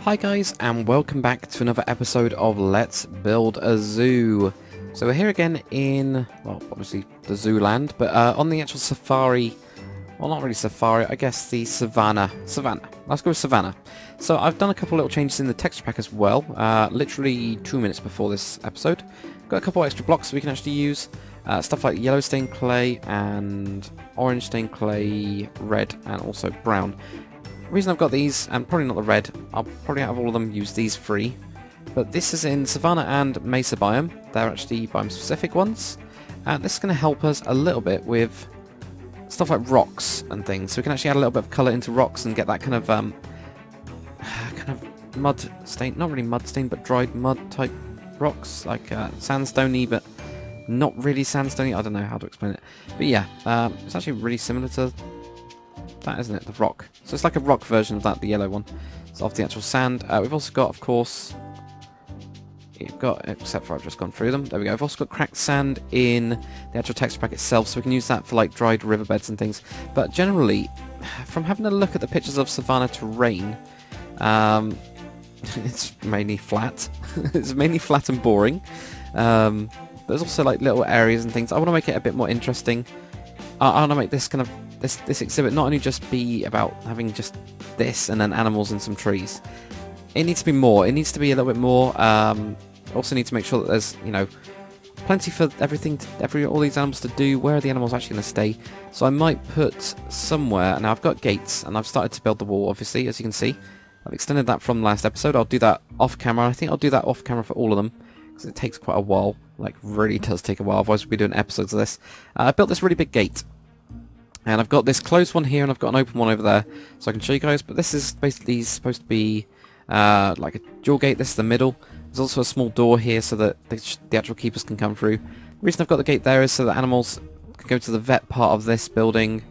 Hi guys, and welcome back to another episode of Let's Build a Zoo. So we're here again in, well, obviously the zoo land, but on the actual safari, well, not really safari, I guess the Savannah. Let's go with Savannah. So I've done a couple little changes in the texture pack as well, literally 2 minutes before this episode. Got a couple extra blocks we can actually use, stuff like yellow stained clay and orange stained clay, red and also brown. The reason I've got these, and probably not the red, I'll probably out of all of them use these three. But this is in Savanna and Mesa biome. They're actually biome specific ones. And this is going to help us a little bit with stuff like rocks and things. So we can actually add a little bit of colour into rocks and get that kind of mud stain, not really mud stain, but dried mud type rocks, like sandstony, but not really sandstony. I don't know how to explain it. But yeah, it's actually really similar to that, isn't it? The rock. So it's like a rock version of that, the yellow one. It's off the actual sand. We've also got, of course, you've got, except for I've just gone through them. There we go. I've also got cracked sand in the actual texture pack itself, so we can use that for like dried riverbeds and things. But generally, from having a look at the pictures of Savannah terrain, it's mainly flat. It's mainly flat and boring. There's also like little areas and things. I want to make it a bit more interesting. I want to make this kind of this exhibit not only just be about having just this and then animals and some trees. It needs to be more. It needs to be a little bit more. Also need to make sure that there's, you know, plenty for everything, all these animals to do. Where are the animals actually going to stay? So I might put somewhere. Now I've got gates and I've started to build the wall. Obviously, as you can see, I've extended that from last episode. I'll do that off camera. I think I'll do that off camera for all of them because it takes quite a while. Like, really does take a while. Otherwise, we'll be doing episodes of this. I built this really big gate. And I've got this closed one here, and I've got an open one over there, so I can show you guys. But this is basically supposed to be like a dual gate. This is the middle. There's also a small door here, so that the actual keepers can come through. The reason I've got the gate there is so that animals can go to the vet part of this building.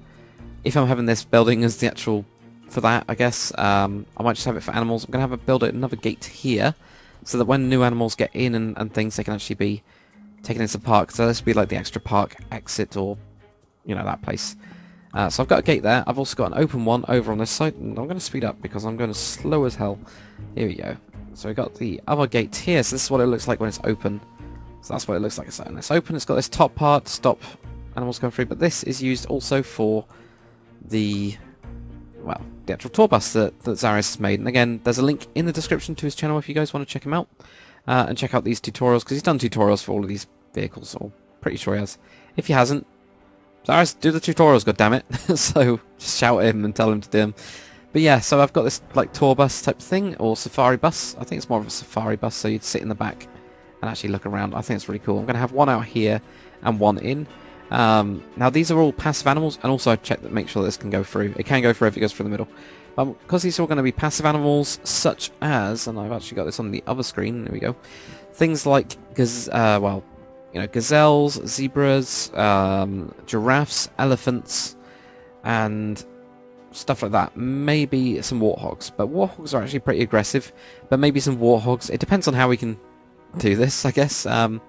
If I'm having this building as the actual for that, I guess I might just have it for animals. I'm gonna build another gate here, so that when new animals get in and things, they can actually be taken into the park. So this would be like the extra park exit, or you know, that place. So I've got a gate there. I've also got an open one over on this side, and I'm going to speed up because I'm going slow as hell. Here we go. So we've got the other gate here. So this is what it looks like when it's open. So that's what it looks like when it's open. It's got this top part to stop animals going through, but this is used also for the, well, the actual tour bus that Zarius has made. And again, there's a link in the description to his channel if you guys want to check him out and check out these tutorials, because he's done tutorials for all of these vehicles, or pretty sure he has. If he hasn't, Zarius, do the tutorials, goddammit. So just shout at him and tell him to do them. But yeah, so I've got this like tour bus type thing, or safari bus. I think it's more of a safari bus, so you'd sit in the back and actually look around. I think it's really cool. I'm going to have one out here and one in. Now these are all passive animals, and also I've checked that, make sure this can go through. It can go through if it goes through the middle. Because these are all going to be passive animals, such as, and I've actually got this on the other screen, there we go, things like, well, you know, gazelles, zebras, giraffes, elephants, and stuff like that. Maybe some warthogs, but warthogs are actually pretty aggressive. But maybe some warthogs. It depends on how we can do this, I guess. We're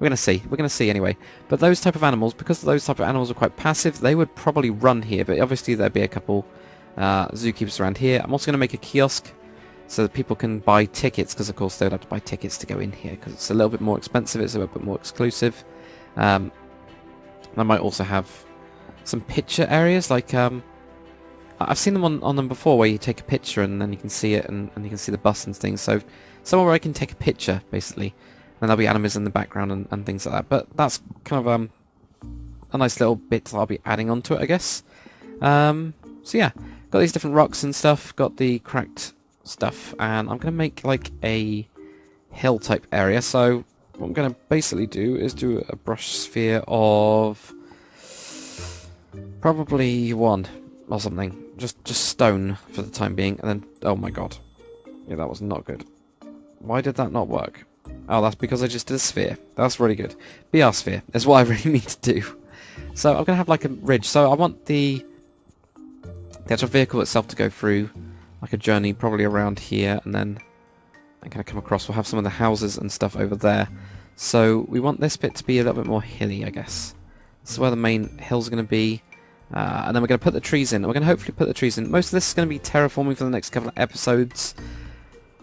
gonna see. We're gonna see anyway. But those type of animals, because those type of animals are quite passive, they would probably run here. But obviously there'd be a couple zookeepers around here. I'm also gonna make a kiosk, so that people can buy tickets, because of course they would have to buy tickets to go in here, because it's a little bit more expensive, it's a little bit more exclusive. I might also have some picture areas, like, I've seen them on them before, where you take a picture and then you can see it, and you can see the bus and things, so somewhere where I can take a picture, basically, and there'll be animals in the background and things like that. But that's kind of a nice little bit that I'll be adding onto it, I guess. So yeah, got these different rocks and stuff, got the cracked stuff, and I'm going to make like a hill type area. So what I'm going to basically do is do a brush sphere of probably one or something, just stone for the time being, and then, oh my god, yeah, that was not good. Why did that not work? Oh, that's because I just did a sphere. That's really good. BR sphere is what I really need to do. So I'm going to have like a ridge. So I want the actual vehicle itself to go through like a journey, probably around here, and then I'm going to come across. We'll have some of the houses and stuff over there. So we want this bit to be a little bit more hilly, I guess. This is where the main hill's going to be. And then we're going to put the trees in. We're going to hopefully put the trees in. Most of this is going to be terraforming for the next couple of episodes.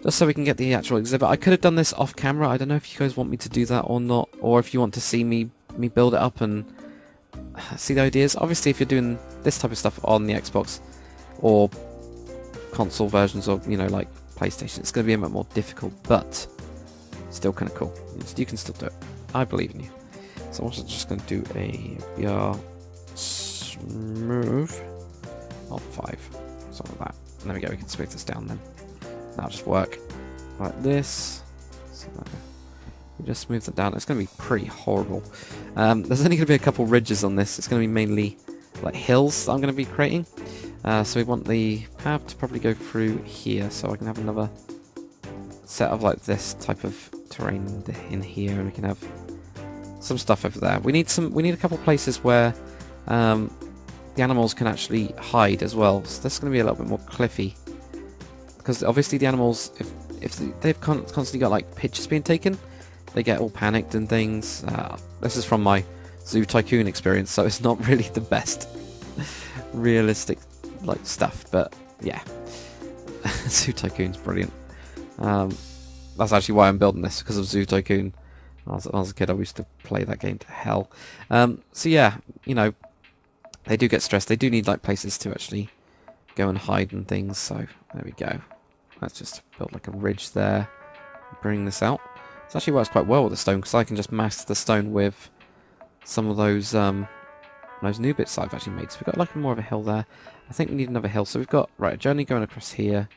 just so we can get the actual exhibit. I could have done this off camera. I don't know if you guys want me to do that or not, or if you want to see me build it up and see the ideas. Obviously, if you're doing this type of stuff on the Xbox or console versions of, you know, like PlayStation, it's going to be a bit more difficult, but still kind of cool. You can still do it. I believe in you. So I'm also just going to do a VR smooth of 5, something like that. And there we go. We can smooth this down then. That'll just work like this. So we just smooth it down. It's going to be pretty horrible. There's only going to be a couple ridges on this. It's going to be mainly like hills that I'm going to be creating. So we want the path to probably go through here, so I can have another set of like this type of terrain in here, and we can have some stuff over there. We need a couple places where the animals can actually hide as well. So this is going to be a little bit more cliffy, because obviously the animals, if they've constantly got like pictures being taken, they get all panicked and things. This is from my Zoo Tycoon experience, so it's not really the best realistic like stuff, but yeah. Zoo Tycoon's brilliant. That's actually why I'm building this, because of Zoo Tycoon. When I was a kid, I used to play that game to hell. So yeah, you know, they do get stressed. They do need like places to actually go and hide and things. So there we go. Let's just build like a ridge there. Bring this out. This actually works quite well with the stone, because I can just mask the stone with some of those new bits that I've actually made. So we've got like more of a hill there. I think we need another hill. So we've got, right, a journey going across here.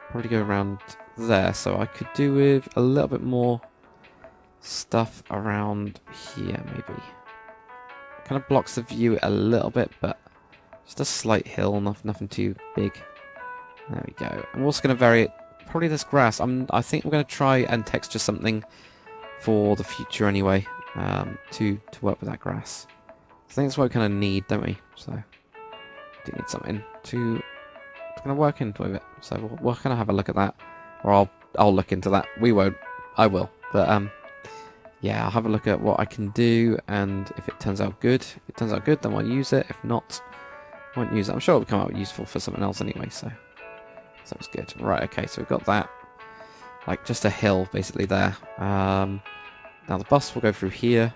Probably go around there. So I could do with a little bit more stuff around here, maybe. Kind of blocks the view a little bit, but just a slight hill, nothing too big. There we go. I'm also going to vary it. Probably this grass. I think I'm going to try and texture something for the future anyway, to work with that grass. I think that's what we kind of need, don't we? So do need something to kind of work into it. So we'll kind of have a look at that, or I'll look into that. We won't. I will. But yeah, I'll have a look at what I can do, and if it turns out good, then I'll use it. If not, I won't use it. I'm sure it'll come out useful for something else anyway. So that's good. Right. Okay. So we've got that, like just a hill basically there. Now the bus will go through here.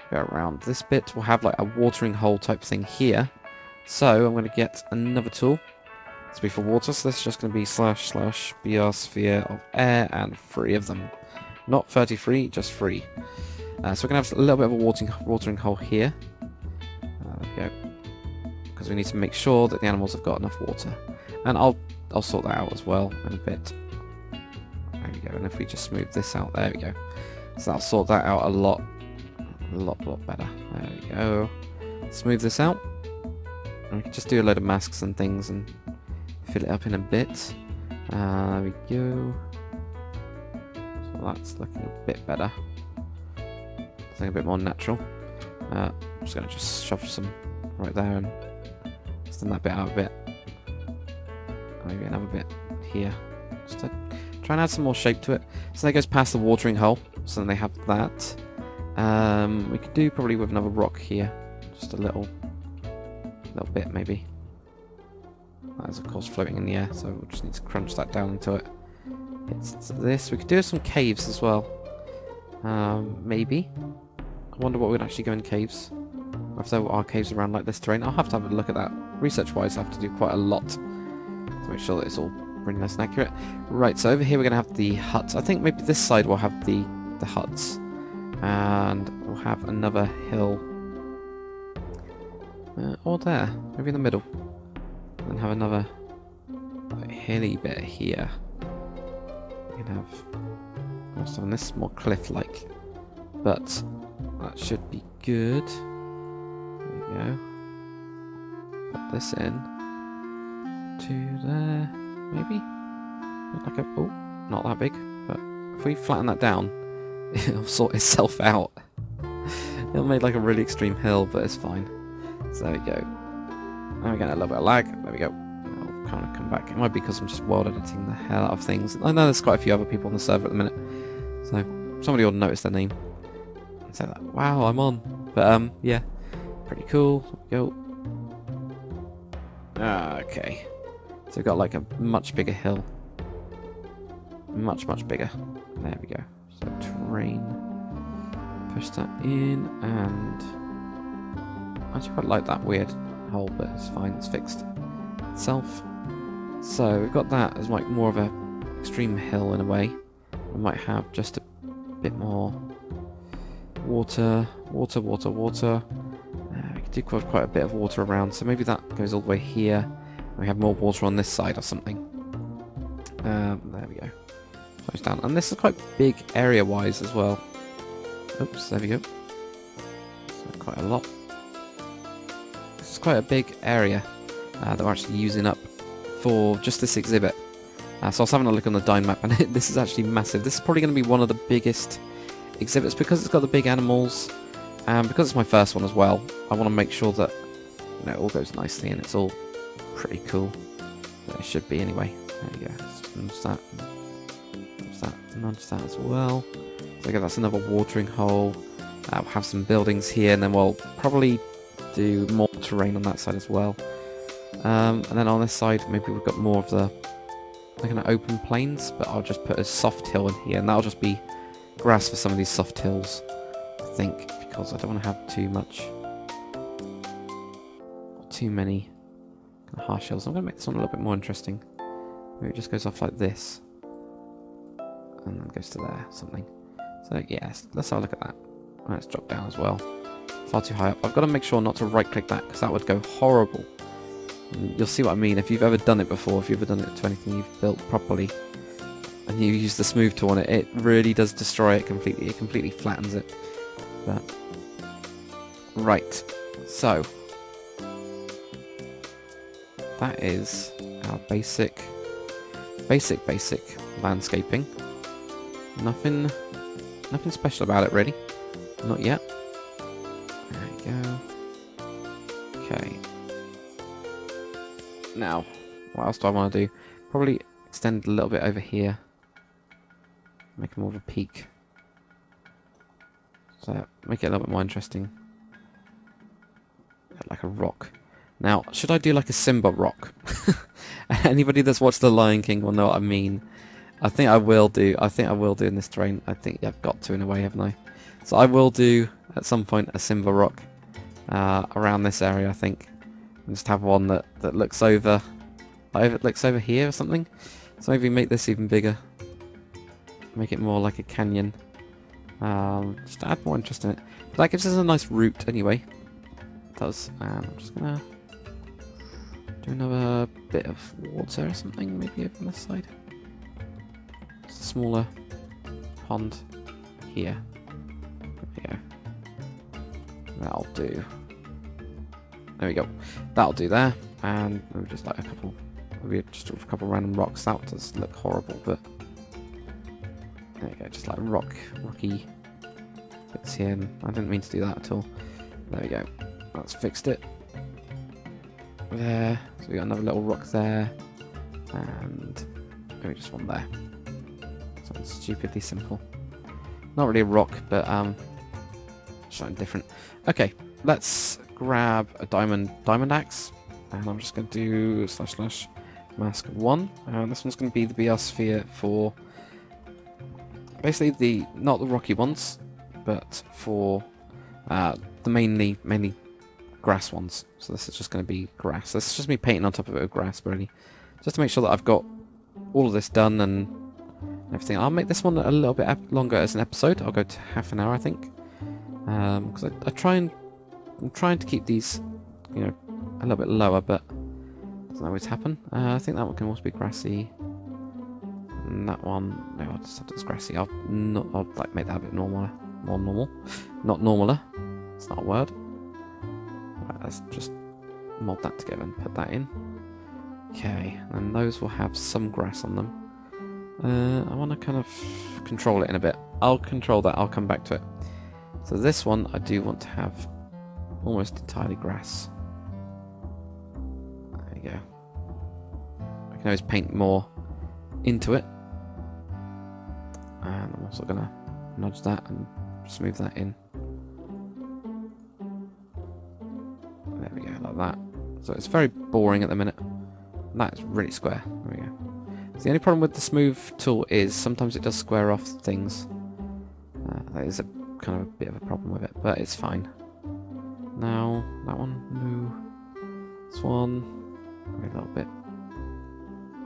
Go around this bit. We'll have like a watering hole type thing here. So I'm going to get another tool. This will be for water. So this is just going to be / BR sphere of air, and 3 of them. Not 33, just 3. So we're going to have a little bit of a watering hole here. There we go. Because we need to make sure that the animals have got enough water. And I'll sort that out as well in a bit. There we go. And if we just smooth this out, there we go. So that'll sort that out a lot better. There we go. Smooth this out. And we can just do a load of masks and things and fill it up in a bit. There we go. So that's looking a bit better. Something a bit more natural. I'm just going to just shove some right there and extend that bit out a bit. Maybe another bit here. Just to try and add some more shape to it. So that goes past the watering hole. So then they have that. We could do probably with another rock here. Just a little bit maybe. That is of course floating in the air, so we'll just need to crunch that down into it. It's this. We could do some caves as well. Maybe. I wonder what would actually go in caves. Or if there are caves around like this terrain. I'll have to have a look at that. Research-wise, I have to do quite a lot to make sure that it's all really nice and accurate. Right, so over here we're going to have the huts. I think maybe this side will have the huts. And we'll have another hill. Or there. Maybe in the middle. And then have another like, hilly bit here. We can have... Also, and this is more cliff-like. But that should be good. There we go. Put this in. To there. Maybe? Like a... Oh, not that big. But if we flatten that down, it'll sort itself out. It'll make like a really extreme hill, but it's fine. So there we go. Now we're getting a little bit of lag. There we go. I'll kind of come back. It might be because I'm just world editing the hell out of things. I know there's quite a few other people on the server at the minute. So somebody will notice their name and say that, wow, I'm on. But yeah. Pretty cool. Go. Okay. So we've got like a much bigger hill. much bigger. There we go. So terrain. Push that in, and I actually quite like that weird hole, but it's fine. It's fixed itself. So we've got that as like more of a extreme hill in a way. We might have just a bit more water. We could do quite a bit of water around, so maybe that goes all the way here. And we have more water on this side or something. There we go. Close down, and this is quite big area-wise as well. Oops, there we go. So quite a lot. This is quite a big area that we're actually using up for just this exhibit. So I was having a look on the Dine map, and this is actually massive. This is probably going to be one of the biggest exhibits because it's got the big animals, and because it's my first one as well. I want to make sure that it all goes nicely and it's all pretty cool. It should be anyway. There we go. Nudge that. Nudge that as well. So again, that's another watering hole. We'll have some buildings here, and then we'll probably do more terrain on that side as well. And then on this side, maybe we've got more of the kind of open plains, but I'll just put a soft hill in here, and that'll just be grass for some of these soft hills, I think, because I don't want to have too many kind of harsh hills. I'm going to make this one a little bit more interesting. Maybe it just goes off like this, and then goes to there, something. So yes, let's have a look at that. Let's drop down as well. Far too high up. I've got to make sure not to right-click that, because that would go horrible. And you'll see what I mean if you've ever done it before, if you've ever done it to anything you've built properly, and you use the smooth tool on it, it really does destroy it completely. It completely flattens it. But right, so that is our basic landscaping. Nothing special about it really. Not yet. There we go. Okay. Now, what else do I want to do? Probably extend a little bit over here. Make it more of a peak. So, make it a little bit more interesting. Like a rock. Now, should I do like a Simba rock? Anybody that's watched The Lion King will know what I mean. I think I will do in this terrain. I think I've got to in a way, haven't I? So I will do, at some point, a Simba rock around this area, I think. And just have one that looks over, like it looks over here or something. So maybe make this even bigger. Make it more like a canyon. Just to add more interest in it. But that gives us a nice route anyway. It does. I'm just gonna do another bit of water or something, maybe over on this side. Just a smaller pond here. There we go. That'll do. There we go. That'll do there. And maybe just like a couple random rocks. That does look horrible, but there you go. Just like rocky bits here. And I didn't mean to do that at all. There we go. That's fixed it. There. So we got another little rock there, and maybe just one there. Sounds stupidly simple. Not really a rock, but something different. Okay, let's grab a diamond axe, and I'm just going to do / mask 1. And this one's going to be the BR sphere for basically not the rocky ones, but for the mainly grass ones. So this is just going to be grass. This is just me painting on top of it with grass, really, just to make sure that I've got all of this done and everything. I'll make this one a little bit longer as an episode. I'll go to half an hour, I think, because I'm trying to keep these, a little bit lower, but it doesn't always happen. I think that one can also be grassy. And that one, no, I'll just have this grassy. I'll like make that a bit more normal, not normaler. It's not a word. Right, let's just mold that together and put that in. Okay, and those will have some grass on them. I want to kind of control it in a bit. I'll control that. I'll come back to it. So this one, I do want to have almost entirely grass. There you go. I can always paint more into it. And I'm also going to nudge that and smooth that in. There we go, like that. So it's very boring at the minute. That's really square. There we go. The only problem with the smooth tool is sometimes it does square off things. That is a kind of a bit of a problem with it, but it's fine. Now, that one, no. This one, maybe a little bit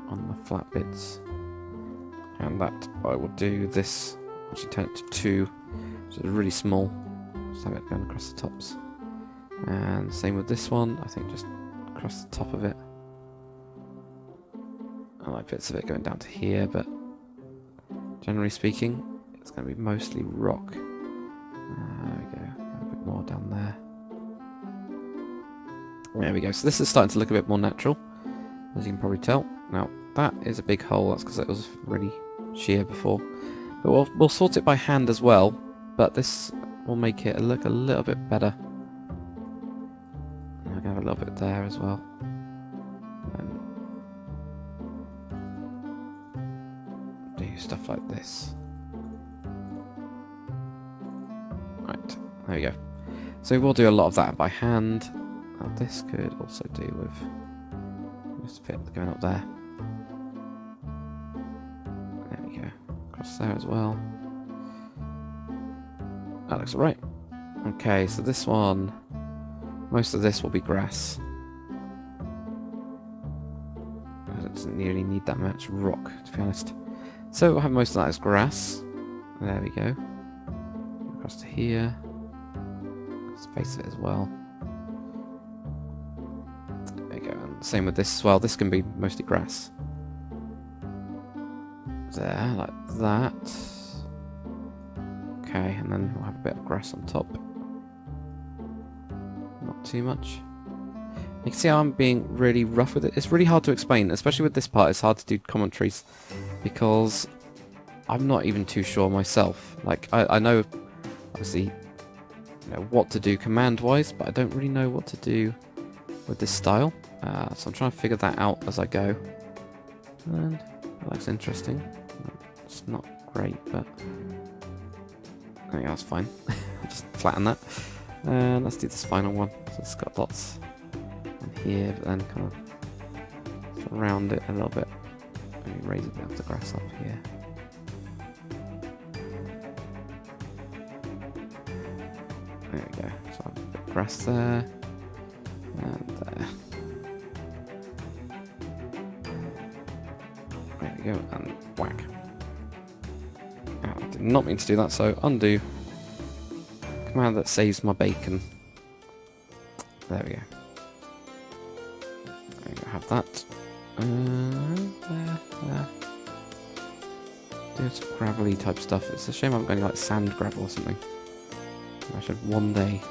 on the flat bits. And that, I will do this, actually turn it to 2, which is really small. Just have it going across the tops. And same with this one, I think just across the top of it. I like bits of it going down to here, but generally speaking, it's going to be mostly rock. There we go, a bit more down there. There we go, so this is starting to look a bit more natural, as you can probably tell. Now, that is a big hole, that's because it was really sheer before. But we'll sort it by hand as well, but this will make it look a little bit better. I'm going to have a little bit there as well. And do stuff like this. Right, there we go. So we'll do a lot of that by hand. Now this could also do with just a bit going up there. There we go. Across there as well. That looks alright. Okay, so this one, most of this will be grass. It doesn't really need that much rock, to be honest. So we'll have most of that as grass. There we go. Across to here. Let's face it as well. There we go. And same with this as well. This can be mostly grass. There, like that. Okay, and then we'll have a bit of grass on top. Not too much. You can see how I'm being really rough with it. It's really hard to explain, especially with this part. It's hard to do commentaries because I'm not even too sure myself. Like, I know, obviously, you know, what to do command-wise, but I don't really know what to do with this style. So I'm trying to figure that out as I go. And that looks interesting. It's not great, but I think that's fine. I'll just flatten that. And let's do this final one. So it's got lots on here, but then kind of round it a little bit. Maybe raise a bit of the grass up here. There we go. So I've got a bit of grass there. And there. There we go. And whack. Oh, I did not mean to do that, so undo. Command that saves my bacon. There we go. There we go, have that. There. Do some gravelly type stuff. It's a shame I haven't got any like sand gravel or something. I should one day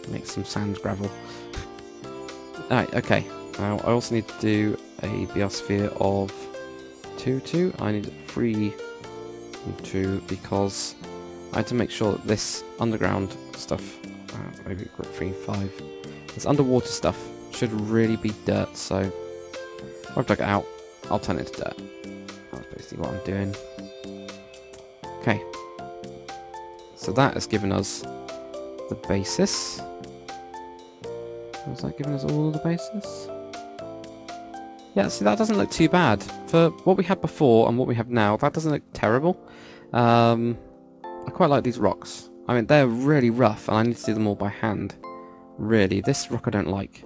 make some sand gravel. Alright, okay. Now I also need to do a biosphere of 2. I need 3 and 2 because I had to make sure that this underground stuff, maybe group 3 and 5, this underwater stuff should really be dirt, so if I've dug it out, I'll turn it to dirt. That's basically what I'm doing. Okay. So that has given us the basis. Was that giving us all of the basis? Yeah, see, that doesn't look too bad. For what we had before and what we have now, that doesn't look terrible. I quite like these rocks. I mean, they're really rough, and I need to do them all by hand. Really, this rock I don't like.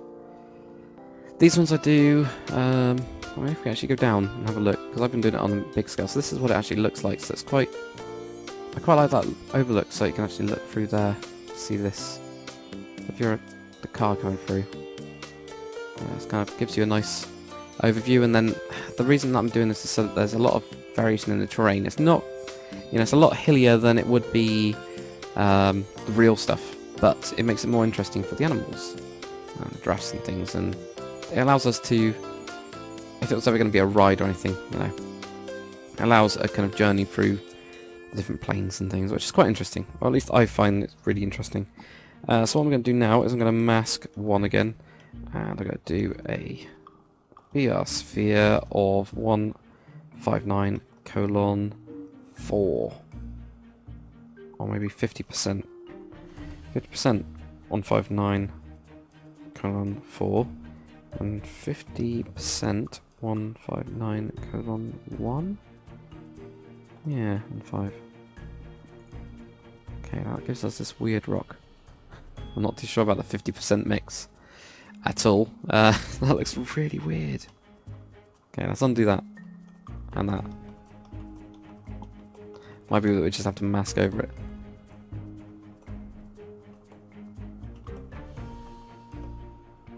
These ones I do. I mean, if we actually go down and have a look, because I've been doing it on a big scale, so this is what it actually looks like. So it's quite. I quite like that overlook, so you can actually look through there, see this. If you're the car coming through, yeah, it kind of gives you a nice overview. And then the reason that I'm doing this is so that there's a lot of variation in the terrain. It's not. You know, it's a lot hillier than it would be the real stuff, but it makes it more interesting for the animals and the giraffes and things, and it allows us to, if it was ever going to be a ride or anything, you know, it allows a kind of journey through different planes and things, which is quite interesting, or at least I find it really interesting. So what I'm going to do now is I'm going to mask 1 again, and I'm going to do a biosphere of 159:4, or maybe 50%. 50% 159:4, and 50% 159:1. Yeah, and 5. Okay, that gives us this weird rock. I'm not too sure about the 50% mix at all. That looks really weird. Okay, let's undo that. And that. Might be that we just have to mask over it.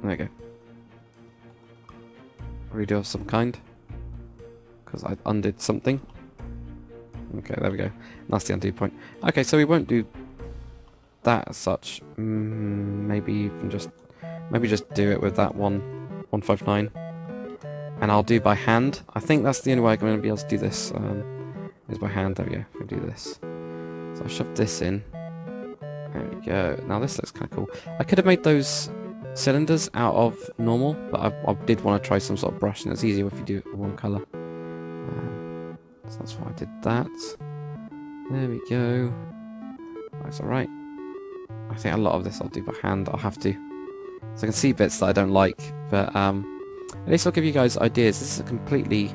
There we go. Redo of some kind. Because I undid something. Okay, there we go. That's the undo point. Okay, so we won't do that as such. Maybe even just do it with that 159. And I'll do by hand. I think that's the only way I'm going to be able to do this. Is by hand. There we go. We do this. So I'll shove this in. There we go. Now this looks kind of cool. I could have made those cylinders out of normal, but I did want to try some sort of brush, and it's easier if you do it in one colour. So that's why I did that. There we go. That's alright. I think a lot of this I'll do by hand. I'll have to. So I can see bits that I don't like, but at least I'll give you guys ideas. This is a completely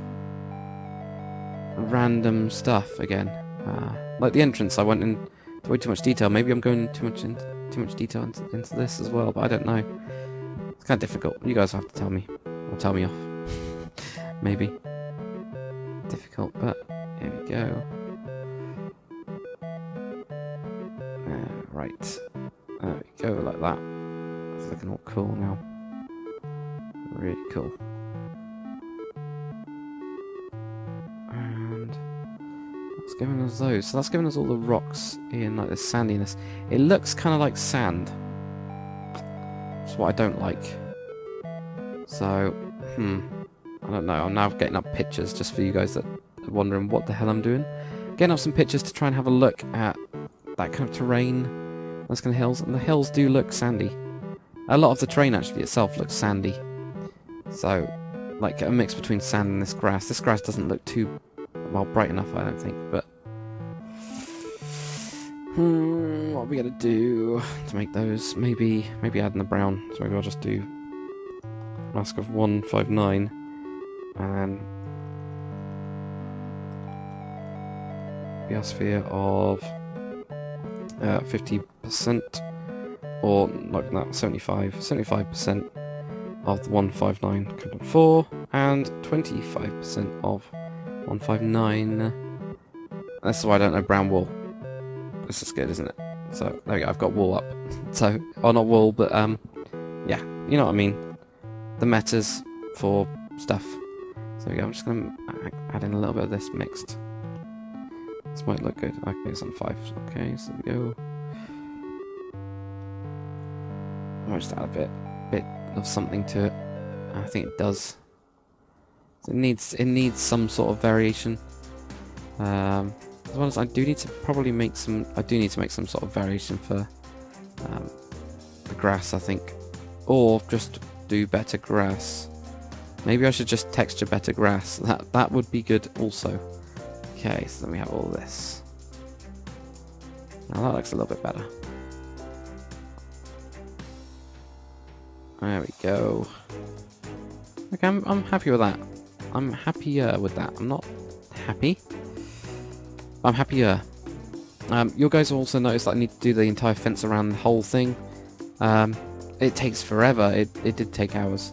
random stuff again. Like the entrance, I went into way too much detail. Maybe I'm going too much detail into this as well, but I don't know. It's kind of difficult. You guys have to tell me, or tell me off. Maybe difficult, but here we go. Right, there we go, like that. It's looking all cool now. Really cool. And that's giving us those. So that's giving us all the rocks in like this sandiness. It looks kind of like sand. That's what I don't like. So, I don't know. I'm now getting up pictures just for you guys that are wondering what the hell I'm doing. Getting up some pictures to try and have a look at that kind of terrain. Those kind of hills. And the hills do look sandy. A lot of the terrain actually itself looks sandy. So, like a mix between sand and this grass. This grass doesn't look too, well, bright enough, I don't think, but what are we gonna do to make those? Maybe add in the brown. So maybe I'll just do mask of 159 and biosphere of 50%, or like that, 75% of the 159.4 and 25% of 159. That's why I don't know brown wool. This is good, isn't it? So there we go. I've got wool up. So, or not wool, but yeah, you know what I mean. The metas for stuff. So there we go. I'm just gonna add in a little bit of this mixed. This might look good. Okay, it's on 5. Okay, so there we go. I'll just add a bit of something to it. I think it does. It needs some sort of variation. As well as I do need to probably make some. I do need to make some sort of variation for the grass, I think, or just do better grass. Maybe I should just texture better grass. That would be good also. Okay, so then we have all this. Now that looks a little bit better. There we go. Okay, I'm happy with that. I'm happier with that. I'm not happy. I'm happier. You guys will also notice that I need to do the entire fence around the whole thing. It takes forever. It did take hours.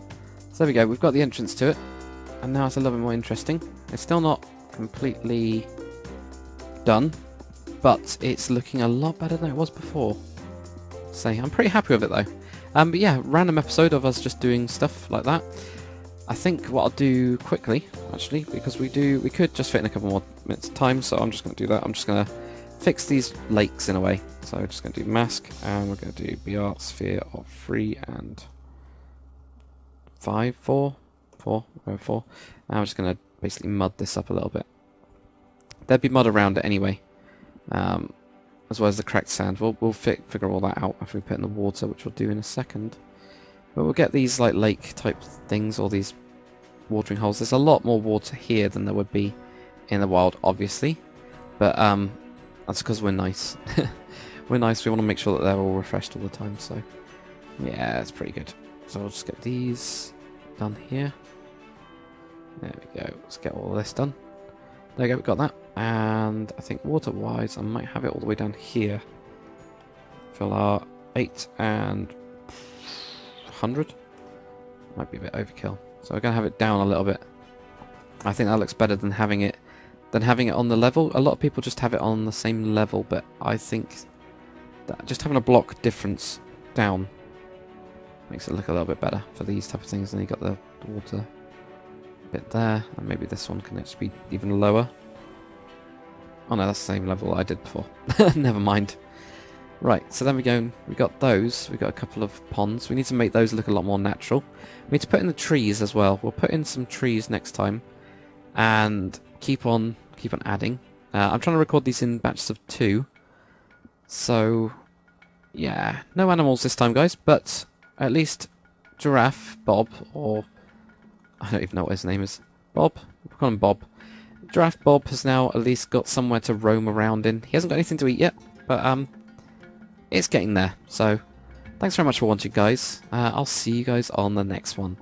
So there we go. We've got the entrance to it. And now it's a little bit more interesting. It's still not completely done, but it's looking a lot better than it was before. So I'm pretty happy with it though. But yeah, random episode of us just doing stuff like that. I think what I'll do quickly, actually, because we could just fit in a couple more minutes of time, so I'm just going to do that. I'm just going to fix these lakes in a way. So we're just going to do mask, and we're going to do biosphere of 3 and 5, 4. And I'm just going to basically mud this up a little bit. There'd be mud around it anyway, as well as the cracked sand. We'll figure all that out after we put in the water, which we'll do in a second. But we'll get these like lake type things, or these watering holes. There's a lot more water here than there would be in the wild, obviously. But that's because we're nice. We're nice. We want to make sure that they're all refreshed all the time. So yeah, it's pretty good. So I'll just get these done here. There we go. Let's get all this done. There we go, we got that. And I think water-wise, I might have it all the way down here. Fill our 8 and 100. Might be a bit overkill. So we're going to have it down a little bit. I think that looks better than having it on the level. A lot of people just have it on the same level, but I think that just having a block difference down makes it look a little bit better for these type of things. And you got the water bit there, and maybe this one can just be even lower. Oh no, that's the same level I did before. Never mind. Right, so then we got those. We got a couple of ponds. We need to make those look a lot more natural. We need to put in the trees as well. We'll put in some trees next time, and keep on adding. I'm trying to record these in batches of 2. So yeah, no animals this time, guys, but at least Giraffe Bob, or I don't even know what his name is. Bob? We'll call him Bob. Giraffe Bob has now at least got somewhere to roam around in. He hasn't got anything to eat yet, but it's getting there. So, thanks very much for watching, guys. I'll see you guys on the next one.